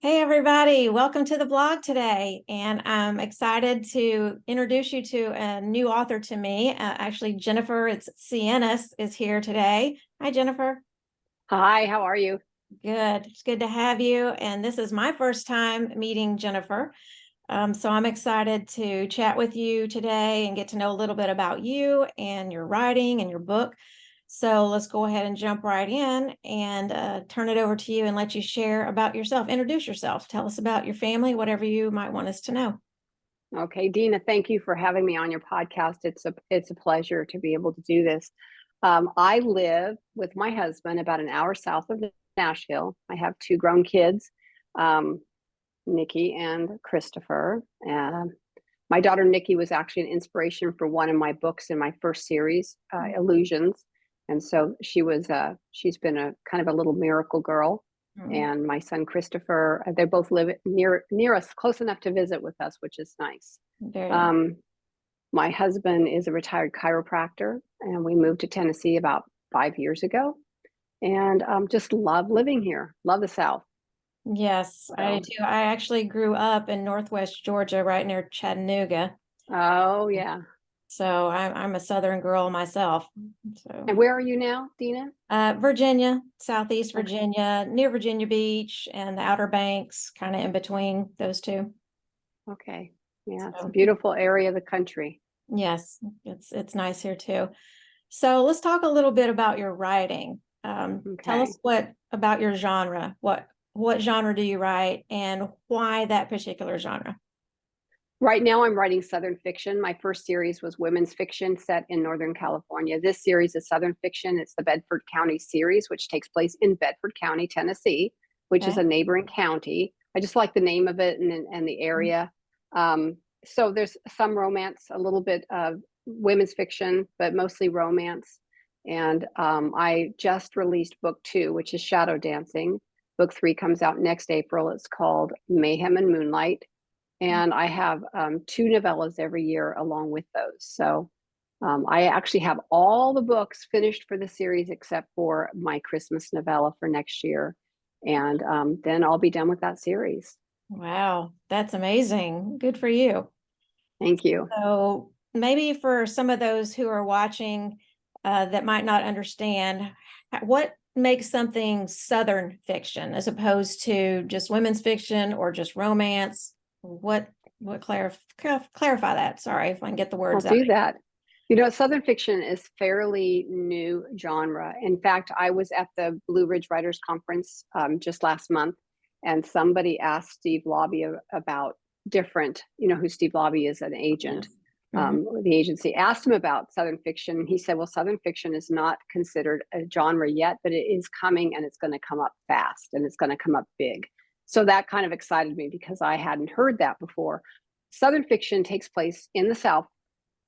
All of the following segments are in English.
Hey everybody, welcome to the blog today. And I'm excited to introduce you to a new author to me. Actually, Jennifer Sienes is here today. Hi, Jennifer. Hi, how are you? Good. It's good to have you. And this is my first time meeting Jennifer. So I'm excited to chat with you today and get to know a little bit about you and your writing and your book. So let's go ahead and jump right in and turn it over to you and let you share about yourself. Introduce yourself. Tell us about your family, whatever you might want us to know. Okay, Dina, thank you for having me on your podcast. It's a pleasure to be able to do this. I live with my husband about an hour south of Nashville. I have two grown kids, um, Nikki and Christopher. My daughter Nikki was actually an inspiration for one of my books in my first series, Illusions, and so she's been a kind of a little miracle girl. Mm, And my son Christopher, they both live near us, close enough to visit with us, which is nice. very nice. Um, my husband is a retired chiropractor, and we moved to Tennessee about 5 years ago, and just love living here. Love the South. Yes, I So, do. I actually grew up in Northwest Georgia, right near Chattanooga. oh yeah. So I'm a Southern girl myself. So. And where are you now, Dina? Virginia, Southeast Okay. Virginia, near Virginia Beach and the Outer Banks, kind of in between those two. Okay. Yeah, it's a So beautiful area of the country. yes, it's nice here too. So let's talk a little bit about your writing. Tell Okay. us what about your genre. What genre do you write and why that particular genre? Right now, I'm writing Southern fiction. My first series was women's fiction set in Northern California. This series is Southern fiction. It's the Bedford County series, which takes place in Bedford County, Tennessee, which is Okay. a neighboring county. I just like the name of it and the area. So there's some romance, a little bit of women's fiction, but mostly romance. And I just released book 2, which is Shadow Dancing. Book 3 comes out next April. It's called Mayhem and Moonlight, and I have 2 novellas every year along with those. So I actually have all the books finished for the series except for my Christmas novella for next year. And then I'll be done with that series. Wow, that's amazing. Good for you. Thank you. So maybe for some of those who are watching that might not understand, what makes something Southern fiction as opposed to just women's fiction or just romance? What clarify that? Sorry if I can get the I'll words out. do that. Southern fiction is fairly new genre. In fact, I was at the Blue Ridge Writers Conference just last month, and somebody asked Steve Lobby about different, who Steve Lobby is, an agent. Yes. Hmm. The agency asked him about Southern fiction. He said, well, Southern fiction is not considered a genre yet, but it is coming, and it's going to come up fast, and it's going to come up big. So that kind of excited me because I hadn't heard that before. Southern fiction takes place in the South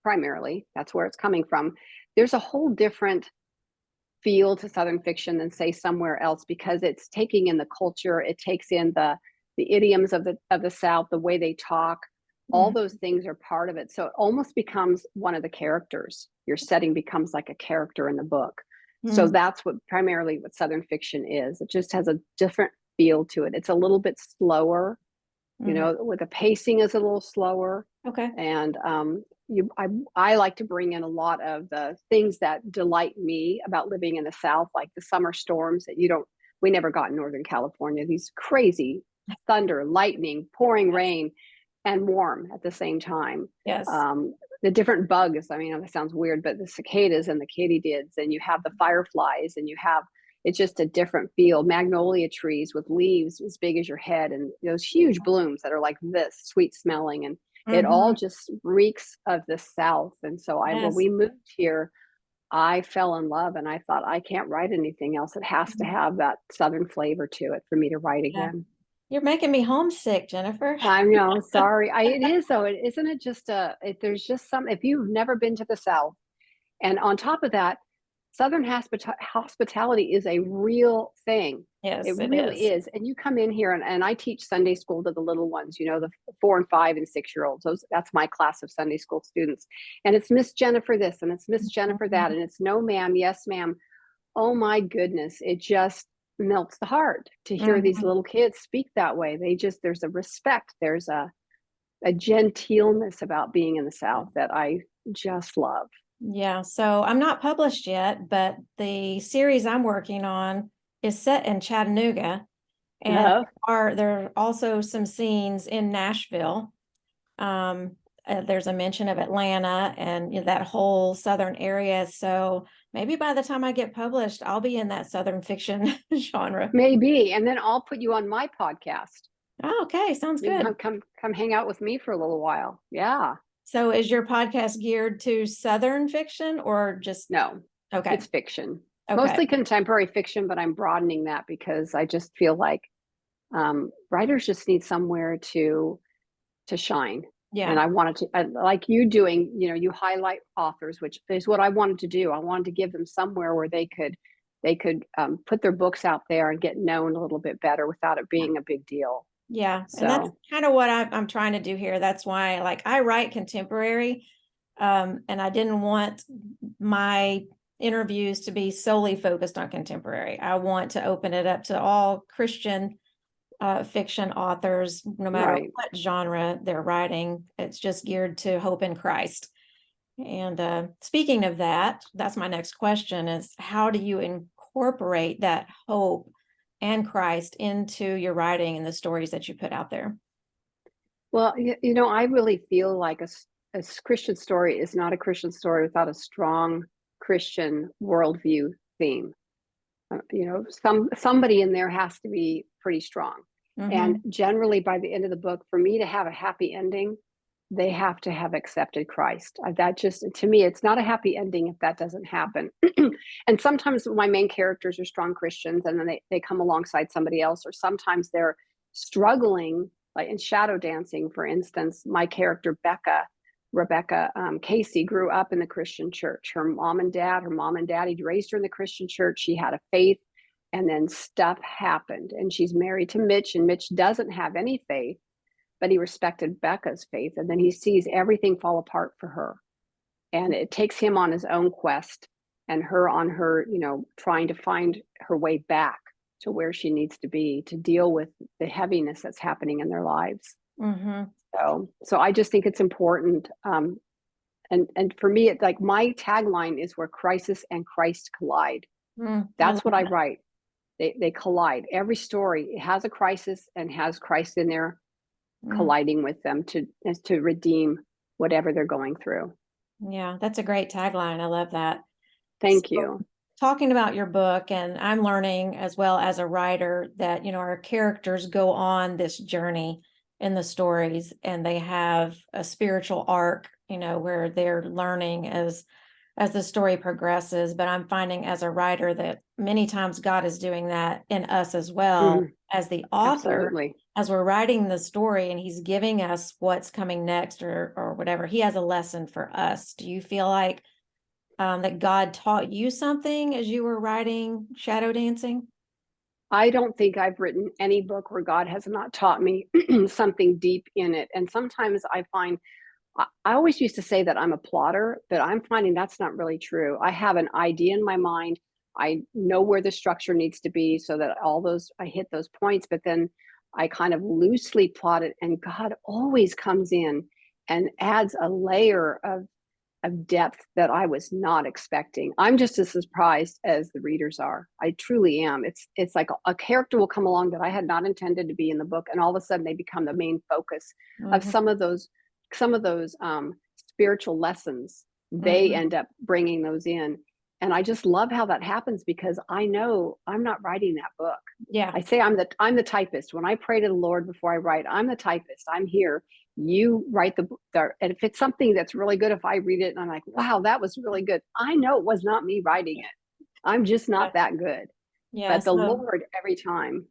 primarily. That's where it's coming from. There's a whole different feel to Southern fiction than say somewhere else because it's taking in the culture, it takes in the idioms of the South, the way they talk. All those things are part of it. So it almost becomes one of the characters. Your setting becomes like a character in the book. So Hmm. that's what primarily what Southern fiction is. It just has a different feel to it. It's a little bit slower, Hmm. with the pacing is a little slower. Okay. And I like to bring in a lot of the things that delight me about living in the South, like the summer storms that we never got in Northern California, these crazy thunder, lightning, pouring Yes. rain, and warm at the same time. Yes. Um, the different bugs, I mean, that sounds weird, but the cicadas and the katydids, and you have the fireflies, and you have, it's just a different feel. Magnolia trees with leaves as big as your head, and those huge blooms that are like this, sweet smelling, and it all Hmm. just reeks of the South. And so when Yes. we moved here, I fell in love, and I thought, I can't write anything else. It has to Mhm. have that Southern flavor to it for me to write Yeah. again. You're making me homesick, Jennifer. I know, sorry. It is though. Isn't it just there's just some, if you've never been to the South, and on top of that, Southern hospitality is a real thing. It Yes, it really is. is. And you come in here, and I teach Sunday school to the little ones, the 4 and 5 and 6 year olds. That's my class of Sunday school students. And it's Miss Jennifer this, and it's Miss Jennifer that, Mhm. and it's no ma'am, yes ma'am. Oh my goodness. It just, melts the heart to hear these little kids speak that way. There's a respect, there's a genteelness about being in the South that I just love. Yeah, so I'm not published yet, but the series I'm working on is set in Chattanooga, and Uh, there are also some scenes in Nashville. There's a mention of Atlanta and that whole southern area. So maybe by the time I get published, I'll be in that southern fiction genre. maybe, and then I'll put you on my podcast. Oh, okay, sounds You can good. come hang out with me for a little while. Yeah. So is your podcast geared to southern fiction or just No, okay? it's fiction, Okay. mostly contemporary fiction, but I'm broadening that because I just feel like writers just need somewhere to shine. And Yeah. I wanted to, like you doing, you highlight authors, which is what I wanted to do. I wanted to give them somewhere where they could put their books out there and get known a little bit better without it being a big deal. Yeah, and that's So, kind of what I'm trying to do here. That's why, like, I write contemporary, and I didn't want my interviews to be solely focused on contemporary. I want to open it up to all Christian fiction authors, no matter right. what genre they're writing. It's just geared to hope in Christ. And speaking of that, that's my next question: is how do you incorporate that hope and Christ into your writing and the stories that you put out there? Well, I really feel like a Christian story is not a Christian story without a strong Christian worldview theme. Somebody in there has to be pretty strong. And Hmm. generally, by the end of the book, for me to have a happy ending, they have to have accepted Christ. That just, to me, it's not a happy ending if that doesn't happen. And sometimes my main characters are strong Christians, and then they come alongside somebody else, or sometimes they're struggling, like in Shadow Dancing, for instance. My character Rebecca Casey, grew up in the Christian church. Her mom and daddy raised her in the Christian church. She had a faith, and then stuff happened, and she's married to Mitch, and Mitch doesn't have any faith, but he respected Becca's faith. And then he sees everything fall apart for her. And it takes him on his own quest and her on her, trying to find her way back to where she needs to be to deal with the heaviness that's happening in their lives. Hmm. So I just think it's important. And for me, it's like my tagline is where crisis and Christ collide. I That's love what I that. write. They collide. Every story has a crisis and has Christ in there Mm, colliding with them to redeem whatever they're going through. yeah, that's a great tagline. I love that. So, Thank you. talking about your book, and I'm learning as well as a writer that, our characters go on this journey in the stories and they have a spiritual arc, where they're learning as the story progresses. But I'm finding as a writer that many times God is doing that in us as well Mhm. as the author, Absolutely. as we're writing the story and he's giving us what's coming next or whatever. He has a lesson for us. Do you feel like that God taught you something as you were writing Shadow Dancing? I don't think I've written any book where God has not taught me something deep in it. And sometimes I find I always used to say that I'm a plotter, but I'm finding that's not really true. I have an idea in my mind. I know where the structure needs to be so that I hit those points, but then I kind of loosely plot it, and God always comes in and adds a layer of depth that I was not expecting. I'm just as surprised as the readers are. I truly am. It's like a character will come along that I had not intended to be in the book, and all of a sudden they become the main focus of Hmm. some of those spiritual lessons. They Hmm. end up bringing those in, and I just love how that happens because I know I'm not writing that book. Yeah. I say I'm the typist. When I pray to the Lord before I write, I'm the typist. I'm here. You write the book, and if it's something that's really good, if I read it and I'm like, wow, that was really good, I know it was not me writing it. I'm just Yeah. not that good. Yeah. But the So Lord, every time.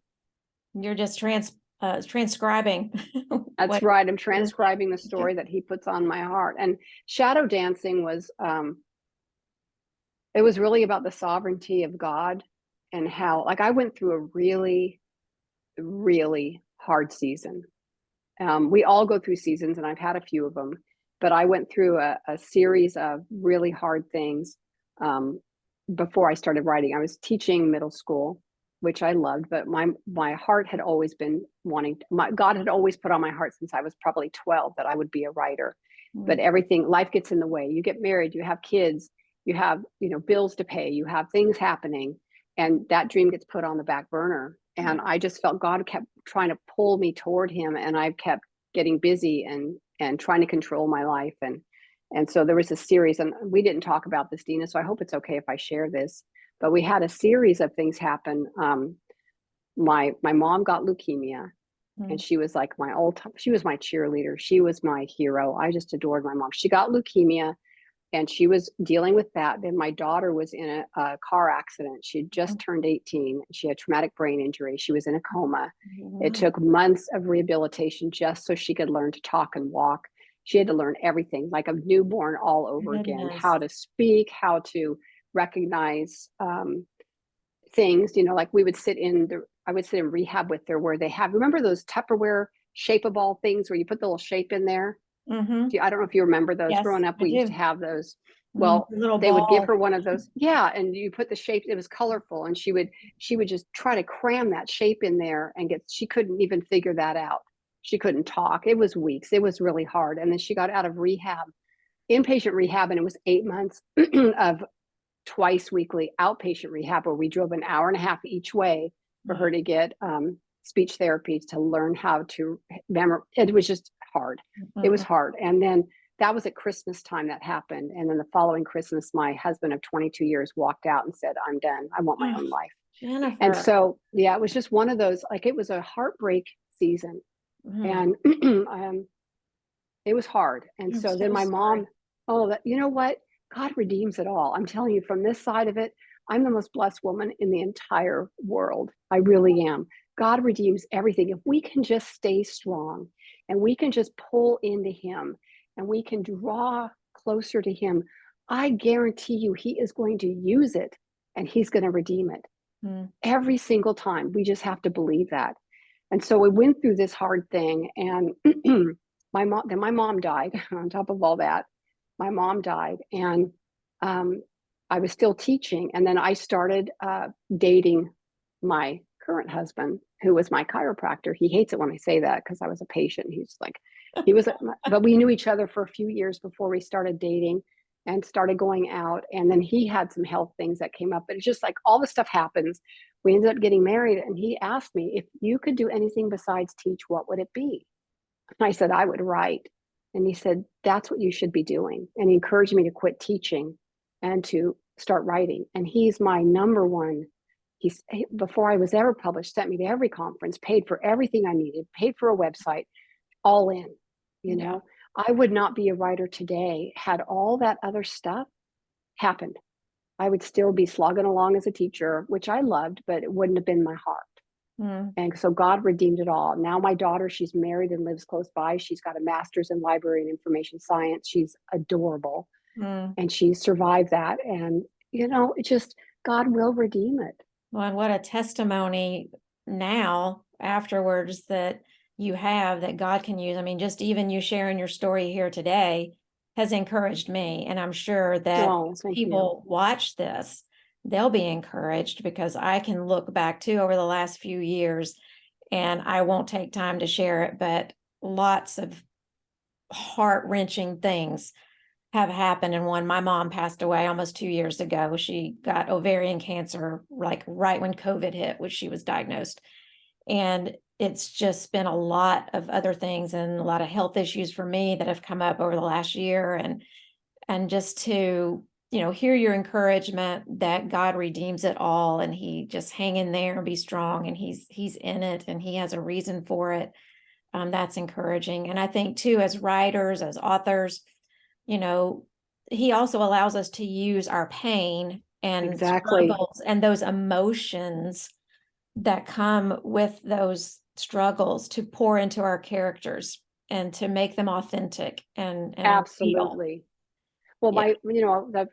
you're just transcribing That's what right. I'm you're transcribing the saying. story that He puts on my heart. And Shadow Dancing was it was really about the sovereignty of God, and how, like, I went through a really, really hard season. We all go through seasons, and I've had a few of them, but I went through a series of really hard things before I started writing. I was teaching middle school, which I loved, but my heart had always been wanting, God had always put on my heart since I was probably 12 that I would be a writer. But everything, life gets in the way. You get married, you have kids, you have, bills to pay, you have things happening, and that dream gets put on the back burner. And I just felt God kept trying to pull me toward him, and I kept getting busy and trying to control my life. And so there was a series, and we didn't talk about this, Dina, so I hope it's okay if I share this. But we had a series of things happen. My mom got leukemia, and she was like my she was my cheerleader. She was my hero. I just adored my mom. She got leukemia, and she was dealing with that. Then my daughter was in a car accident. She had just turned 18. She had traumatic brain injury. She was in a coma. It took months of rehabilitation just so she could learn to talk and walk. She had to learn everything, like a newborn all over again, how to speak, how to recognize things, like I would sit in rehab with her where they have, remember those Tupperware shape-a-ball things where you put the little shape in there? I don't know if you remember those. Yes, Growing up, I we used to do. have those. Well, Little they would give ball. her one of those. Yeah. And you put the shape, it was colorful. And she would just try to cram that shape in there and she couldn't even figure that out. She couldn't talk. It was weeks. It was really hard. And then she got out of rehab, inpatient rehab, and it was 8 months of twice weekly outpatient rehab where we drove an hour and a half each way for her to get speech therapy to learn how to remember. It was just hard. It was hard. And then that was at Christmas time that happened. And then the following Christmas, my husband of 22 years walked out and said, I'm done. I want my own life. And Jennifer. so, yeah, it was just one of those, like, it was a heartbreak season. And it was hard. And I'm so then so my sorry. mom, you know what? God redeems it all. I'm telling you, from this side of it, I'm the most blessed woman in the entire world. I really am. God redeems everything. If we can just stay strong and we can just pull into him and we can draw closer to him, I guarantee you he is going to use it and he's going to redeem it every single time. We just have to believe that. And so we went through this hard thing, and my mom died on top of all that. My mom died, and I was still teaching. And then I started dating my current husband, who was my chiropractor. He hates it when I say that because I was a patient. He's like, but we knew each other for a few years before we started dating and started going out. And then he had some health things that came up, but it's just like all the stuff happens. We ended up getting married, and he asked me, if you could do anything besides teach, what would it be? And I said, I would write. And he said, that's what you should be doing. And he encouraged me to quit teaching and to start writing. And he's my number one. Before I was ever published, sent me to every conference, paid for everything I needed, paid for a website, all in. I would not be a writer today had all that other stuff happened. I would still be slogging along as a teacher, which I loved, but it wouldn't have been my heart. And so God redeemed it all. Now my daughter, she's married and lives close by. She's got a master's in library and information science. She's adorable. And she survived that. And, it just, God will redeem it. Well, and what a testimony now afterwards that you have that God can use. I mean, just even you sharing your story here today has encouraged me. And I'm sure that people watch this, they'll be encouraged, because I can look back too over the last few years, and I won't take time to share it, but lots of heart-wrenching things have happened. And one, my mom passed away almost 2 years ago. She got ovarian cancer, like right when COVID hit, which she was diagnosed. And it's just been a lot of other things and a lot of health issues for me that have come up over the last year. And just to, hear your encouragement that God redeems it all, and he just hang in there and be strong, and he's in it and he has a reason for it. That's encouraging. And I think too, as writers, as authors, he also allows us to use our pain and struggles and those emotions that come with those struggles to pour into our characters and to make them authentic and absolutely real. Well, yeah.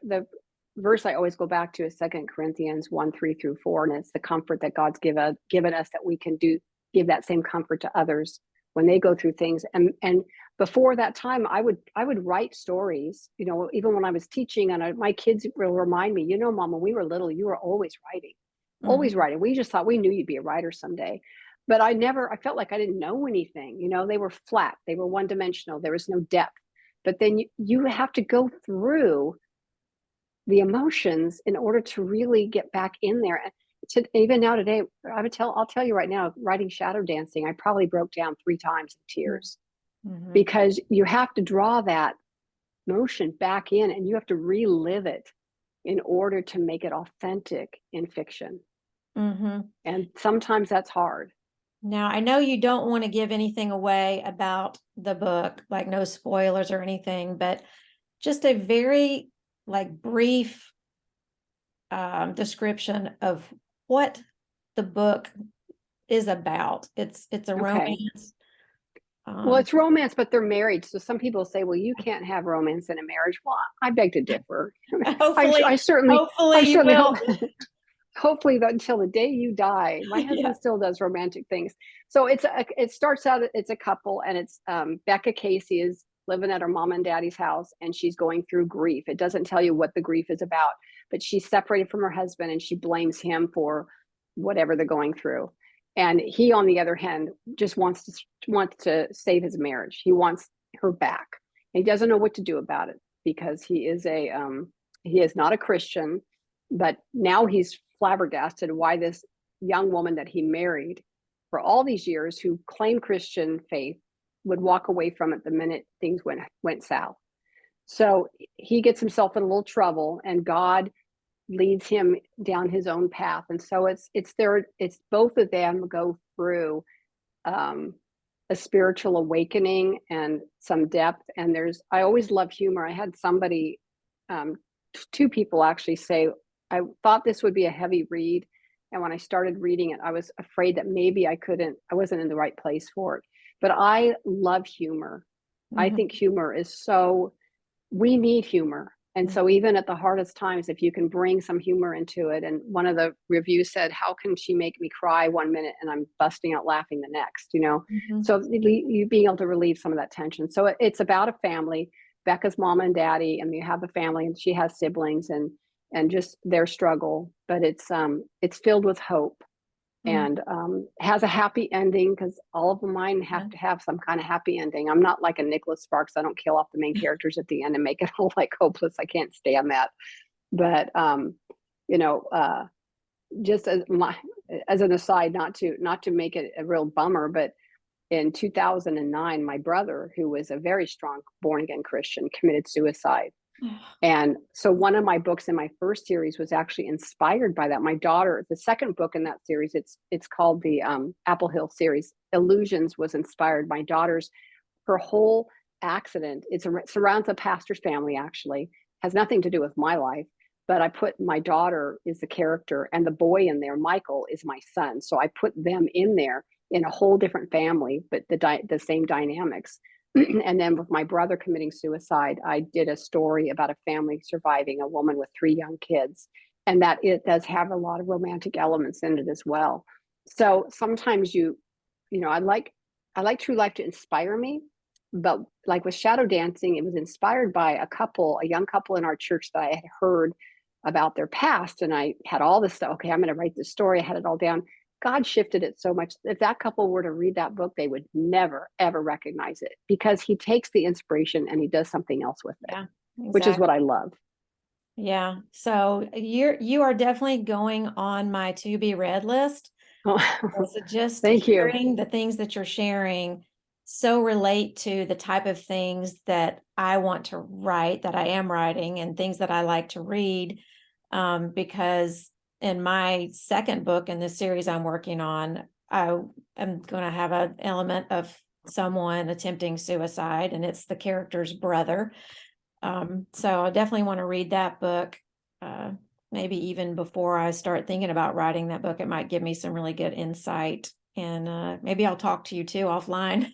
the verse I always go back to is 2 Corinthians 1:3-4, and it's the comfort that God's given us that we can give that same comfort to others when they go through things. And before that time, I would write stories, even when I was teaching, and my kids will remind me, Mom, when we were little, you were always writing. always Mhm. writing. We just thought we knew you'd be a writer someday. But I felt like I didn't know anything. They were flat, they were one dimensional, there was no depth. But then you have to go through the emotions in order to really get back in there. And even now today, I'll tell you right now, writing Shadow Dancing, I probably broke down 3 times in tears Mhm. because you have to draw that motion back in and you have to relive it in order to make it authentic in fiction. Mhm. And sometimes that's hard. Now, I know you don't want to give anything away about the book, like no spoilers or anything, but just a very brief description of what the book is about. It's a Okay. romance. Well, Um, it's romance, but they're married. So some people say, well, you can't have romance in a marriage. Well, I beg to differ. I hopefully, certainly, hopefully I you certainly will. hope, hopefully that until the day you die, my Yeah. husband still does romantic things. So it starts out, it's a couple and it's, Becca Casey is living at her mom and daddy's house and she's going through grief. It doesn't tell you what the grief is about, but she's separated from her husband and she blames him for whatever they're going through. And he, on the other hand, just wants to save his marriage. He wants her back. He doesn't know what to do about it because he is not a Christian, but now he's flabbergasted why this young woman that he married for all these years, who claimed Christian faith, would walk away from it the minute things went south. So he gets himself in a little trouble, and God leads him down his own path. And so it's both of them go through um, a spiritual awakening and some depth. And I always love humor. I had somebody, um, 2 people actually say, I thought this would be a heavy read. And when I started reading it, I was afraid that maybe I wasn't in the right place for it. But I love humor. I Mhm. think humor is we need humor. And so Mhm. even at the hardest times, if you can bring some humor into it, and one of the reviews said, how can she make me cry one minute and I'm busting out laughing the next? Mhm. So you being able to relieve some of that tension. So it's about a family, Becca's mom and daddy, and you have a family and she has siblings and just their struggle, but it's filled with hope Mhm. and has a happy ending because all of mine have Yeah. to have some kind of happy ending. I'm not like a Nicholas Sparks. I don't kill off the main characters at the end and make it all like hopeless. I can't stand that. But you know, just as an aside, not to make it a real bummer, but in 2009, my brother, who was a very strong born again Christian, committed suicide. And so one of my books in my first series was actually inspired by that. My daughter, the second book in that series, it's called the Apple Hill series. Illusions was inspired. My daughter's her whole accident. Surrounds a pastor's family. Actually, has nothing to do with my life. But I put my daughter is the character, and the boy in there, Michael, is my son. So I put them in there in a whole different family, but the same dynamics. And then with my brother committing suicide, I did a story about a family surviving, a woman with 3 young kids, and that it does have a lot of romantic elements in it as well. So sometimes I like true life to inspire me, but like with Shadow Dancing, it was inspired by a young couple in our church that I had heard about their past, and I had all this stuff. Okay, I'm going to write this story. I had it all down. God shifted it so much. If that couple were to read that book, they would never, ever recognize it because he takes the inspiration and he does something else with it, Yeah, which is exactly. what I love. Yeah. So you are definitely going on my to be read list. Oh, So just thank you. hearing the things that you're sharing so relate to the type of things that I want to write, that I am writing, and things that I like to read. Because in my second book in this series I'm working on, I am going to have an element of someone attempting suicide, and it's the character's brother. So I definitely want to read that book. Uh, Maybe even before I start thinking about writing that book, it might give me some really good insight. And maybe I'll talk to you too offline.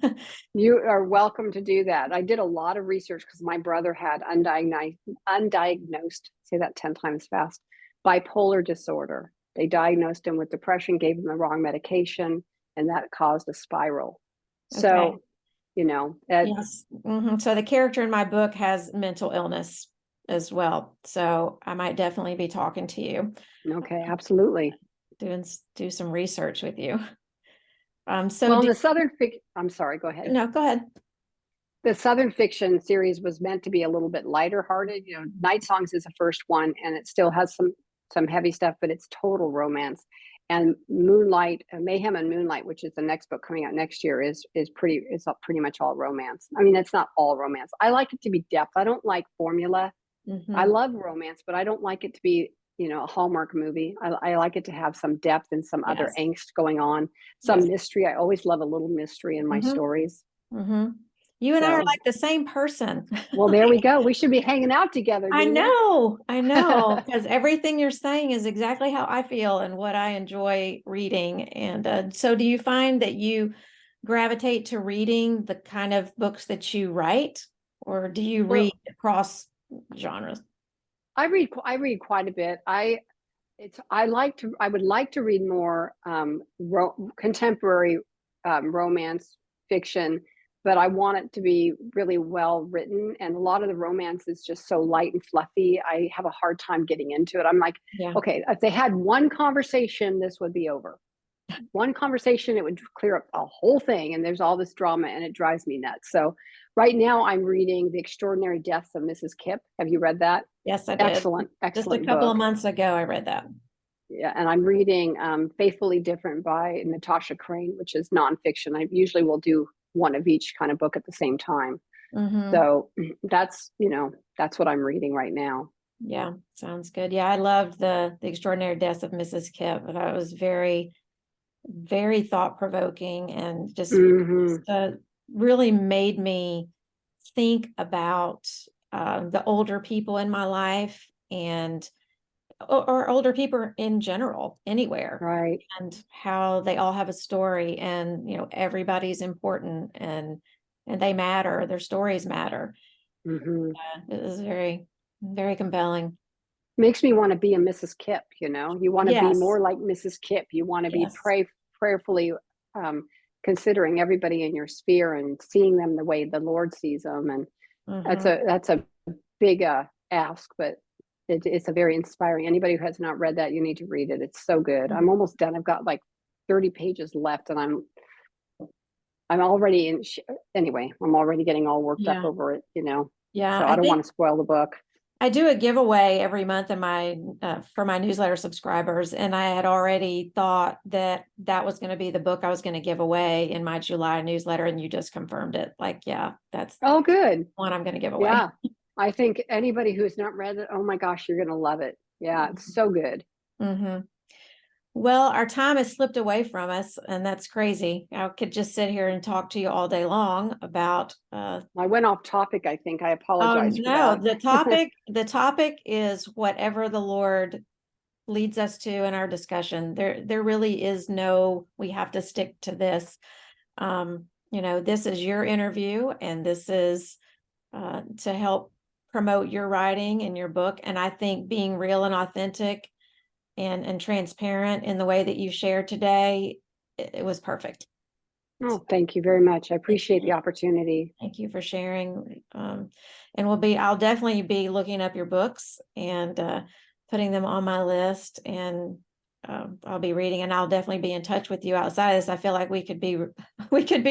You are welcome to do that. I did a lot of research because my brother had undiagnosed, say that 10 times fast, bipolar disorder. They diagnosed him with depression, gave him the wrong medication, and that caused a spiral. Okay. So, you know, it, Yes. So the character in my book has mental illness as well. So I might definitely be talking to you. okay, absolutely. do some research with you. Well, in the Southern fiction, I'm sorry, go ahead. No, go ahead. The Southern fiction series was meant to be a little bit lighter hearted. You know, Night Songs is the first one, and it still has some heavy stuff, but it's total romance. And Moonlight, Mayhem and Moonlight, which is the next book coming out next year, is pretty much all romance. I mean, it's not all romance. I like it to be depth. I don't like formula. I love romance, but I don't like it to be, you know, a Hallmark movie. I like it to have some depth and some other Yes. angst going on, some Yes. mystery. I always love a little mystery in my stories. You and I are So, like the same person. well, there we go. We should be hanging out together, I Dina. know, because everything you're saying is exactly how I feel and what I enjoy reading. And so do you find that you gravitate to reading the kind of books that you write, or do you read Well, across genres? I read quite a bit. I would like to read more contemporary romance fiction, but I want it to be really well written. And a lot of the romance is just so light and fluffy. I have a hard time getting into it. I'm like, Yeah. okay, if they had one conversation, this would be over. One conversation, it would clear up a whole thing. And there's all this drama, and it drives me nuts. So right now I'm reading The Extraordinary Deaths of Mrs. Kipp. Have you read that? Yes, I did. Excellent, Just a excellent couple book. of months ago, I read that. Yeah, and I'm reading Faithfully Different by Natasha Crane, which is nonfiction. I usually will do one of each kind of book at the same time. So that's, you know, that's what I'm reading right now. Yeah, sounds good. Yeah, I loved the Extraordinary Deaths of Mrs. Kipp. That was very, very thought provoking, and just really made me think about the older people in my life, and or older people in general anywhere, Right. and how they all have a story, and you know, everybody's important, and they matter, their stories matter. It was very, very compelling. Makes me want to be a Mrs. Kipp, you know. You want to be Yes, more like Mrs. Kipp. You want to be yes. prayerfully considering everybody in your sphere and seeing them the way the Lord sees them. And that's a big ask, but it's a very inspiring. Anybody who has not read that, you need to read it. It's so good. I'm almost done. I've got like 30 pages left, and I'm already in. Anyway, I'm already getting all worked up over it, you know. Yeah, So I don't want to spoil the book. I do a giveaway every month in my for my newsletter subscribers, and I had already thought that was going to be the book I was going to give away in my July newsletter, and you just confirmed it. Like, yeah, that's Oh, good. one I'm going to give away. Yeah. I think anybody who has not read it, oh my gosh, you're going to love it. Yeah, it's so good. Well, our time has slipped away from us, and that's crazy. I could just sit here and talk to you all day long about I went off topic, I think. I oh apologize for no, that. the topic is whatever the Lord leads us to in our discussion. There really is no, we have to stick to this. You know, this is your interview, and this is to help promote your writing and your book. And I think being real and authentic and transparent in the way that you shared today, it was perfect. Oh, thank you very much. I appreciate the opportunity. Thank you for sharing. And I'll definitely be looking up your books and putting them on my list, and I'll be reading, and I'll definitely be in touch with you outside of this. I feel like we could be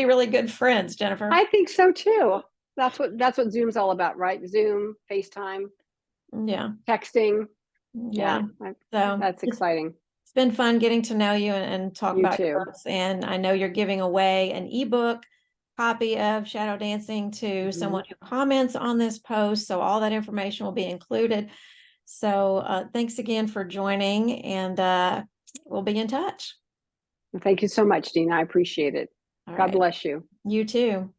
really good friends, Jennifer. I think so too. That's what Zoom's all about, right? Zoom, FaceTime, Yeah. texting. Yeah. So that's exciting. It's been fun getting to know you and talk You about your too. books. And I know you're giving away an ebook copy of Shadow Dancing to someone who comments on this post. So all that information will be included. So thanks again for joining, and we'll be in touch. Thank you so much, Dina. I appreciate it. God bless you. You too.